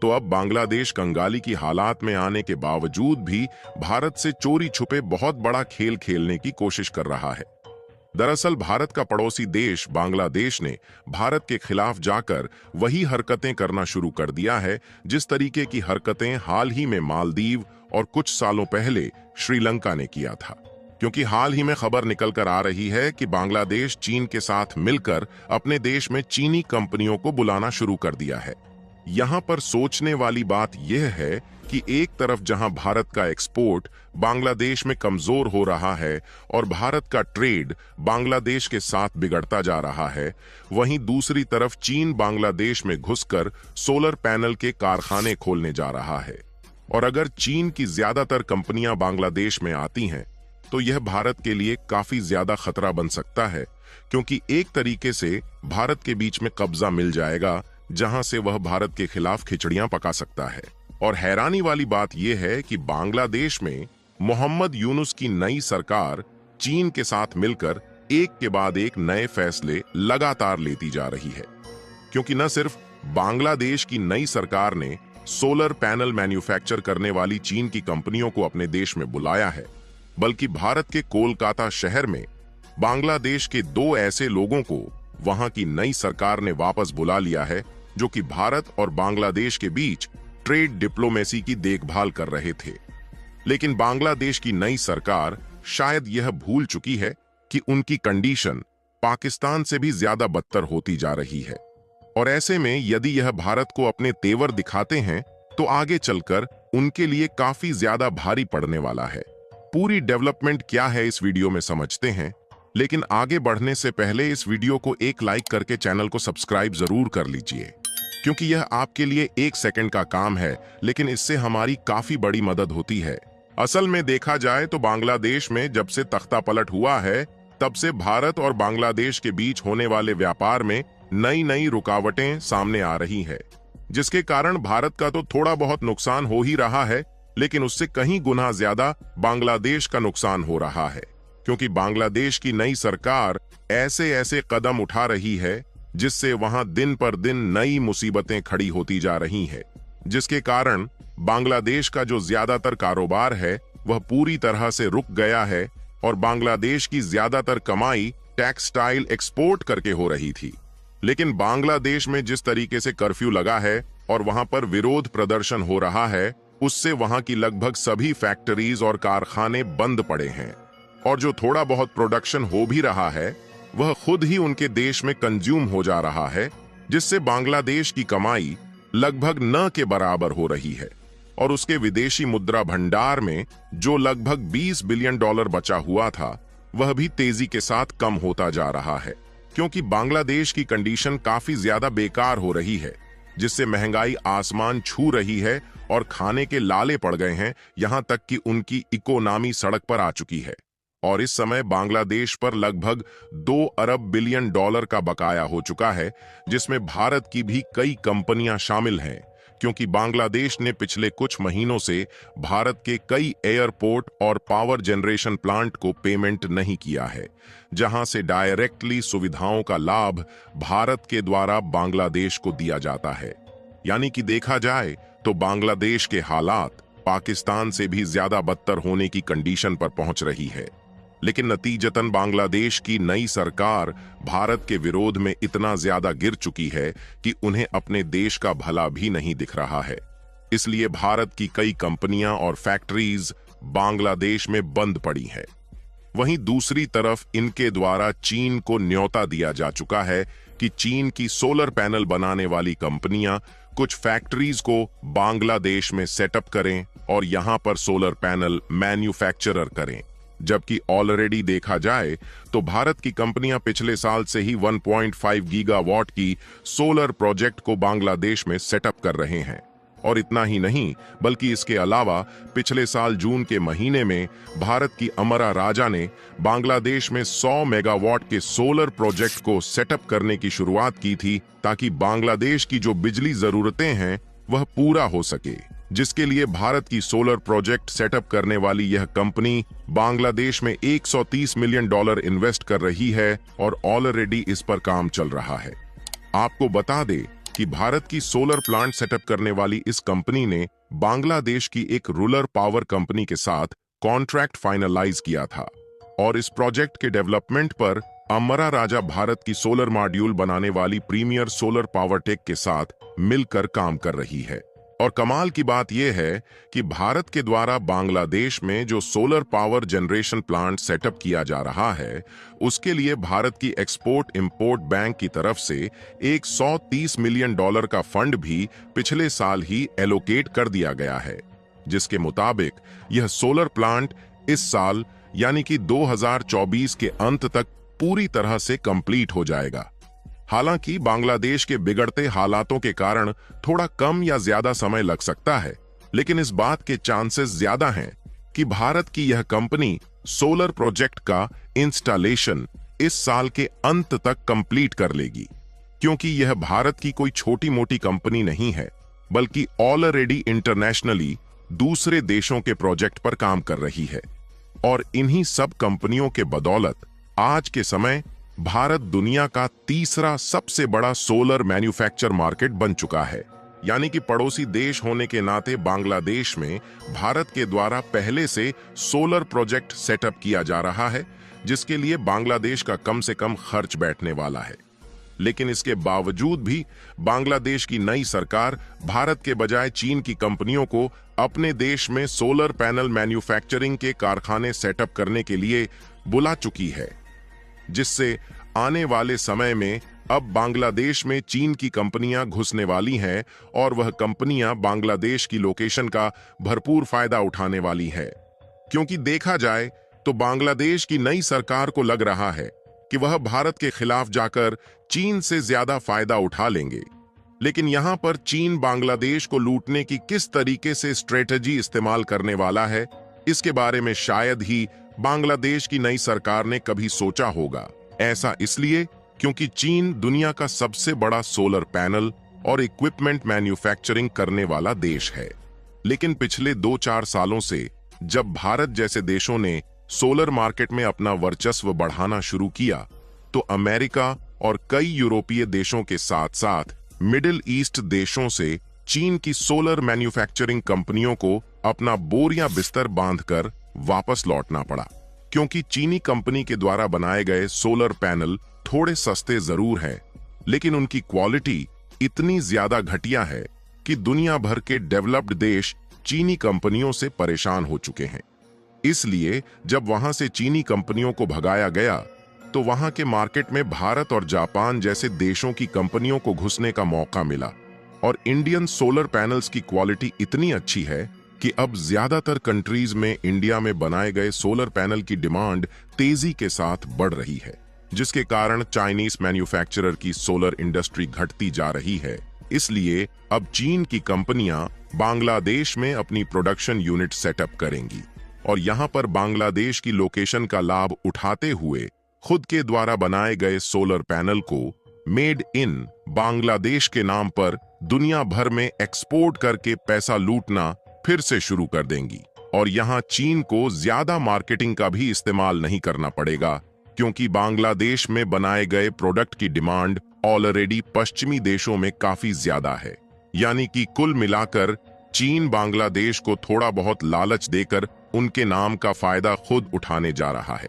तो अब बांग्लादेश कंगाली की हालात में आने के बावजूद भी भारत से चोरी छुपे बहुत बड़ा खेल खेलने की कोशिश कर रहा है। दरअसल भारत का पड़ोसी देश बांग्लादेश ने भारत के खिलाफ जाकर वही हरकतें करना शुरू कर दिया है जिस तरीके की हरकतें हाल ही में मालदीव और कुछ सालों पहले श्रीलंका ने किया था। क्योंकि हाल ही में खबर निकल कर आ रही है कि बांग्लादेश चीन के साथ मिलकर अपने देश में चीनी कंपनियों को बुलाना शुरू कर दिया है। यहाँ पर सोचने वाली बात यह है कि एक तरफ जहां भारत का एक्सपोर्ट बांग्लादेश में कमजोर हो रहा है और भारत का ट्रेड बांग्लादेश के साथ बिगड़ता जा रहा है, वहीं दूसरी तरफ चीन बांग्लादेश में घुसकर सोलर पैनल के कारखाने खोलने जा रहा है। और अगर चीन की ज्यादातर कंपनियां बांग्लादेश में आती हैं तो यह भारत के लिए काफी ज्यादा खतरा बन सकता है, क्योंकि एक तरीके से भारत के बीच में कब्जा मिल जाएगा जहां से वह भारत के खिलाफ खिचड़ियां पका सकता है। और हैरानी वाली बात यह है कि बांग्लादेश में मोहम्मद यूनुस की नई सरकार चीन के साथ मिलकर एक के बाद एक नए फैसले लगातार लेती जा रही है, क्योंकि न सिर्फ बांग्लादेश की नई सरकार ने सोलर पैनल मैन्युफैक्चर करने वाली चीन की कंपनियों को अपने देश में बुलाया है, बल्कि भारत के कोलकाता शहर में बांग्लादेश के 2 ऐसे लोगों को वहां की नई सरकार ने वापस बुला लिया है जो कि भारत और बांग्लादेश के बीच ट्रेड डिप्लोमेसी की देखभाल कर रहे थे। लेकिन बांग्लादेश की नई सरकार शायद यह भूल चुकी है कि उनकी कंडीशन पाकिस्तान से भी ज्यादा बदतर होती जा रही है, और ऐसे में यदि यह भारत को अपने तेवर दिखाते हैं तो आगे चलकर उनके लिए काफी ज्यादा भारी पड़ने वाला है। पूरी डेवलपमेंट क्या है इस वीडियो में समझते हैं, लेकिन आगे बढ़ने से पहले इस वीडियो को एक लाइक करके चैनल को सब्सक्राइब जरूर कर लीजिए, क्योंकि यह आपके लिए 1 सेकंड का काम है, लेकिन इससे हमारी काफी बड़ी मदद होती है। असल में देखा जाए तो बांग्लादेश में जब से तख्ता पलट हुआ है तब से भारत और बांग्लादेश के बीच होने वाले व्यापार में नई नई रुकावटें सामने आ रही है, जिसके कारण भारत का तो थोड़ा बहुत नुकसान हो ही रहा है, लेकिन उससे कहीं गुना ज्यादा बांग्लादेश का नुकसान हो रहा है, क्योंकि बांग्लादेश की नई सरकार ऐसे ऐसे कदम उठा रही है जिससे वहां दिन पर दिन नई मुसीबतें खड़ी होती जा रही हैं, जिसके कारण बांग्लादेश का जो ज्यादातर कारोबार है वह पूरी तरह से रुक गया है और बांग्लादेश की ज्यादातर कमाई टेक्सटाइल एक्सपोर्ट करके हो रही थी। लेकिन बांग्लादेश में जिस तरीके से कर्फ्यू लगा है और वहां पर विरोध प्रदर्शन हो रहा है, उससे वहां की लगभग सभी फैक्ट्रीज और कारखाने बंद पड़े हैं, और जो थोड़ा बहुत प्रोडक्शन हो भी रहा है वह खुद ही उनके देश में कंज्यूम हो जा रहा है, जिससे बांग्लादेश की कमाई लगभग न के बराबर हो रही है। और उसके विदेशी मुद्रा भंडार में जो लगभग $20 बिलियन बचा हुआ था वह भी तेजी के साथ कम होता जा रहा है, क्योंकि बांग्लादेश की कंडीशन काफी ज्यादा बेकार हो रही है, जिससे महंगाई आसमान छू रही है और खाने के लाले पड़ गए हैं, यहां तक कि उनकी इकोनॉमी सड़क पर आ चुकी है। और इस समय बांग्लादेश पर लगभग $2 अरब बिलियन का बकाया हो चुका है, जिसमें भारत की भी कई कंपनियां शामिल हैं, क्योंकि बांग्लादेश ने पिछले कुछ महीनों से भारत के कई एयरपोर्ट और पावर जनरेशन प्लांट को पेमेंट नहीं किया है, जहां से डायरेक्टली सुविधाओं का लाभ भारत के द्वारा बांग्लादेश को दिया जाता है। यानी कि देखा जाए तो बांग्लादेश के हालात पाकिस्तान से भी ज्यादा बदतर होने की कंडीशन पर पहुंच रही है। लेकिन नतीजतन बांग्लादेश की नई सरकार भारत के विरोध में इतना ज्यादा गिर चुकी है कि उन्हें अपने देश का भला भी नहीं दिख रहा है। इसलिए भारत की कई कंपनियां और फैक्ट्रीज बांग्लादेश में बंद पड़ी हैं। वहीं दूसरी तरफ इनके द्वारा चीन को न्योता दिया जा चुका है कि चीन की सोलर पैनल बनाने वाली कंपनियां कुछ फैक्ट्रीज को बांग्लादेश में सेटअप करें और यहां पर सोलर पैनल मैन्युफैक्चरर करें, जबकि ऑलरेडी देखा जाए तो भारत की कंपनियां पिछले साल से ही 1.5 गीगावाट की सोलर प्रोजेक्ट को बांग्लादेश में सेटअप कर रहे हैं। और इतना ही नहीं, बल्कि इसके अलावा पिछले साल जून के महीने में भारत की अमरा राजा ने बांग्लादेश में 100 मेगावाट के सोलर प्रोजेक्ट को सेटअप करने की शुरुआत की थी, ताकि बांग्लादेश की जो बिजली जरूरतें हैं वह पूरा हो सके, जिसके लिए भारत की सोलर प्रोजेक्ट सेटअप करने वाली यह कंपनी बांग्लादेश में $130 मिलियन इन्वेस्ट कर रही है और ऑलरेडी इस पर काम चल रहा है। आपको बता दें कि भारत की सोलर प्लांट सेटअप करने वाली इस कंपनी ने बांग्लादेश की एक रूरल पावर कंपनी के साथ कॉन्ट्रैक्ट फाइनलाइज किया था और इस प्रोजेक्ट के डेवलपमेंट पर अमरा राजा भारत की सोलर मॉड्यूल बनाने वाली प्रीमियर सोलर पावर टेक के साथ मिलकर काम कर रही है। और कमाल की बात यह है कि भारत के द्वारा बांग्लादेश में जो solar power generation plant setup किया जा रहा है, उसके लिए भारत की एक्सपोर्ट इंपोर्ट बैंक की तरफ से $130 मिलियन का फंड भी पिछले साल ही एलोकेट कर दिया गया है, जिसके मुताबिक यह सोलर प्लांट इस साल यानी कि 2024 के अंत तक पूरी तरह से कंप्लीट हो जाएगा। हालांकि बांग्लादेश के बिगड़ते हालातों के कारण थोड़ा कम या ज्यादा समय लग सकता है, लेकिन इस बात के चांसेस ज्यादा हैं कि भारत की यह कंपनी सोलर प्रोजेक्ट का इंस्टॉलेशन इस साल के अंत तक कंप्लीट कर लेगी, क्योंकि यह भारत की कोई छोटी मोटी कंपनी नहीं है, बल्कि ऑलरेडी इंटरनेशनली दूसरे देशों के प्रोजेक्ट पर काम कर रही है। और इन्हीं सब कंपनियों के बदौलत आज के समय भारत दुनिया का तीसरा सबसे बड़ा सोलर मैन्युफैक्चर मार्केट बन चुका है। यानी कि पड़ोसी देश होने के नाते बांग्लादेश में भारत के द्वारा पहले से सोलर प्रोजेक्ट सेटअप किया जा रहा है, जिसके लिए बांग्लादेश का कम से कम खर्च बैठने वाला है। लेकिन इसके बावजूद भी बांग्लादेश की नई सरकार भारत के बजाय चीन की कंपनियों को अपने देश में सोलर पैनल मैन्युफैक्चरिंग के कारखाने सेटअप करने के लिए बुला चुकी है, जिससे आने वाले समय में अब बांग्लादेश में चीन की कंपनियां घुसने वाली हैं और वह कंपनियां बांग्लादेश की लोकेशन का भरपूर फायदा उठाने वाली है। क्योंकि देखा जाए तो बांग्लादेश की नई सरकार को लग रहा है कि वह भारत के खिलाफ जाकर चीन से ज्यादा फायदा उठा लेंगे। लेकिन यहां पर चीन बांग्लादेश को लूटने की किस तरीके से स्ट्रेटजी इस्तेमाल करने वाला है, इसके बारे में शायद ही बांग्लादेश की नई सरकार ने कभी सोचा होगा। ऐसा इसलिए क्योंकि चीन दुनिया का सबसे बड़ा सोलर पैनल और इक्विपमेंट मैन्युफैक्चरिंग करने वाला देश है। लेकिन पिछले 2-4 सालों से जब भारत जैसे देशों ने सोलर मार्केट में अपना वर्चस्व बढ़ाना शुरू किया, तो अमेरिका और कई यूरोपीय देशों के साथ साथ मिडिल ईस्ट देशों से चीन की सोलर मैन्युफैक्चरिंग कंपनियों को अपना बोरिया बिस्तर बांधकर वापस लौटना पड़ा, क्योंकि चीनी कंपनी के द्वारा बनाए गए सोलर पैनल थोड़े सस्ते जरूर हैं, लेकिन उनकी क्वालिटी इतनी ज्यादा घटिया है कि दुनिया भर के डेवलप्ड देश चीनी कंपनियों से परेशान हो चुके हैं। इसलिए जब वहां से चीनी कंपनियों को भगाया गया, तो वहां के मार्केट में भारत और जापान जैसे देशों की कंपनियों को घुसने का मौका मिला। और इंडियन सोलर पैनल्स की क्वालिटी इतनी अच्छी है कि अब ज्यादातर कंट्रीज में इंडिया में बनाए गए सोलर पैनल की डिमांड तेजी के साथ बढ़ रही है, जिसके कारण चाइनीज मैन्युफैक्चरर की सोलर इंडस्ट्री घटती जा रही है। इसलिए अब चीन की कंपनियां बांग्लादेश में अपनी प्रोडक्शन यूनिट सेटअप करेंगी और यहां पर बांग्लादेश की लोकेशन का लाभ उठाते हुए खुद के द्वारा बनाए गए सोलर पैनल को मेड इन बांग्लादेश के नाम पर दुनिया भर में एक्सपोर्ट करके पैसा लूटना फिर से शुरू कर देंगी। और यहां चीन को ज्यादा मार्केटिंग का भी इस्तेमाल नहीं करना पड़ेगा, क्योंकि बांग्लादेश में बनाए गए प्रोडक्ट की डिमांड ऑलरेडी पश्चिमी देशों में काफी ज्यादा है। यानी कि कुल मिलाकर चीन बांग्लादेश को थोड़ा बहुत लालच देकर उनके नाम का फायदा खुद उठाने जा रहा है।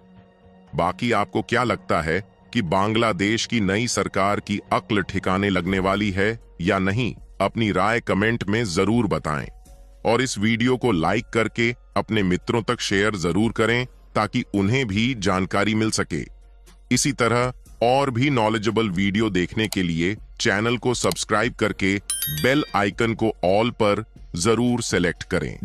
बाकी आपको क्या लगता है कि बांग्लादेश की नई सरकार की अक्ल ठिकाने लगने वाली है या नहीं? अपनी राय कमेंट में जरूर बताएं और इस वीडियो को लाइक करके अपने मित्रों तक शेयर जरूर करें, ताकि उन्हें भी जानकारी मिल सके। इसी तरह और भी नॉलेजेबल वीडियो देखने के लिए चैनल को सब्सक्राइब करके बेल आइकन को ऑल पर जरूर सेलेक्ट करें।